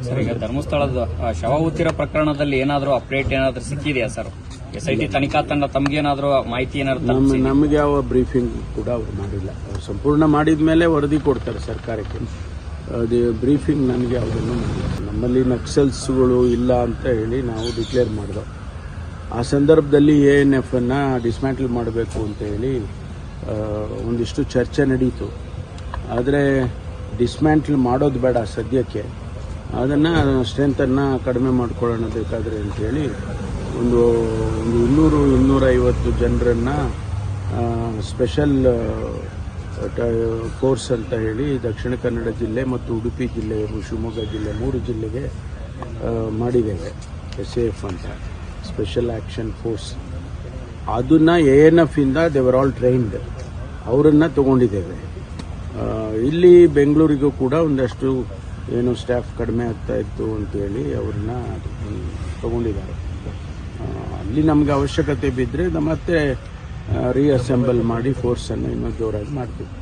Sir, ಈಗ ಧರ್ಮಸ್ಥಳದ ಶವ ಹುತ್ತಿರೋ ಪ್ರಕರಣದಲ್ಲಿ ಏನಾದರೂ ಅಪ್ಡೇಟ್ ಏನಾದರೂ ಸಿಕ್ಕಿದೆಯಾ ಸರ್? SIT ತನಿಖಾ ತಂಡ ತಮಗೇನಾದರೂ ಮಾಹಿತಿ ಏನಾದ್ರು ನಮಗೆ ಯಾವ ಬ್ರೀಫಿಂಗ್ ಕೂಡ ಅವ್ರು ಮಾಡಿಲ್ಲ. ಅವ್ರು ಸಂಪೂರ್ಣ ಮಾಡಿದ ಮೇಲೆ ವರದಿ ಕೊಡ್ತಾರೆ ಸರ್ಕಾರಕ್ಕೆ. ಅದು ಬ್ರೀಫಿಂಗ್ ನನಗೆ ಯಾವುದನ್ನು ಮಾಡಿಲ್ಲ. ನಮ್ಮಲ್ಲಿ ನಕ್ಸಲ್ಸ್ಗಳು ಇಲ್ಲ ಅಂತ ಹೇಳಿ ನಾವು ಡಿಕ್ಲೇರ್ ಮಾಡಿದೆವು. ಆ ಸಂದರ್ಭದಲ್ಲಿ ANF ಅನ್ನು ಡಿಸ್ಮ್ಯಾಂಟಲ್ ಮಾಡಬೇಕು ಅಂತ ಹೇಳಿ ಒಂದಿಷ್ಟು ಚರ್ಚೆ ನಡೀತು. ಆದರೆ ಡಿಸ್ಮ್ಯಾಂಟಲ್ ಮಾಡೋದು ಬೇಡ ಸದ್ಯಕ್ಕೆ, ಅದನ್ನು ಸ್ಟ್ರೆಂತನ್ನು ಕಡಿಮೆ ಮಾಡ್ಕೊಳ್ಳೋಣ ಬೇಕಾದರೆ ಅಂತೇಳಿ ಒಂದು 200-250 ಜನರನ್ನು ಸ್ಪೆಷಲ್ ಕೋರ್ಸ್ ಅಂತ ಹೇಳಿ ದಕ್ಷಿಣ ಕನ್ನಡ ಜಿಲ್ಲೆ ಮತ್ತು ಉಡುಪಿ ಜಿಲ್ಲೆ, ಶಿವಮೊಗ್ಗ ಜಿಲ್ಲೆ 3 ಜಿಲ್ಲೆಗೆ ಮಾಡಿದ್ದೇವೆ. SAF ಅಂತ ಸ್ಪೆಷಲ್ ಆ್ಯಕ್ಷನ್ ಫೋರ್ಸ್. ಅದನ್ನು ANF ಇಂದ ದೇವರ್ ಆಲ್ ಟ್ರೈನ್ಡ್, ಅವರನ್ನು ತಗೊಂಡಿದ್ದೇವೆ. ಇಲ್ಲಿ ಬೆಂಗಳೂರಿಗೂ ಕೂಡ ಒಂದಷ್ಟು ಏನು ಸ್ಟಾಫ್ ಕಡಿಮೆ ಆಗ್ತಾ ಇತ್ತು ಅಂತೇಳಿ ಅವ್ರನ್ನ ತಗೊಂಡಿದ್ದಾರೆ. ಅಲ್ಲಿ ನಮಗೆ ಅವಶ್ಯಕತೆ ಬಿದ್ದರೆ ಮತ್ತೆ ರೀಅಸೆಂಬಲ್ ಮಾಡಿ ಫೋರ್ಸನ್ನು ಇನ್ನೂ ಜೋರಾಗಿ ಮಾಡ್ತೀವಿ.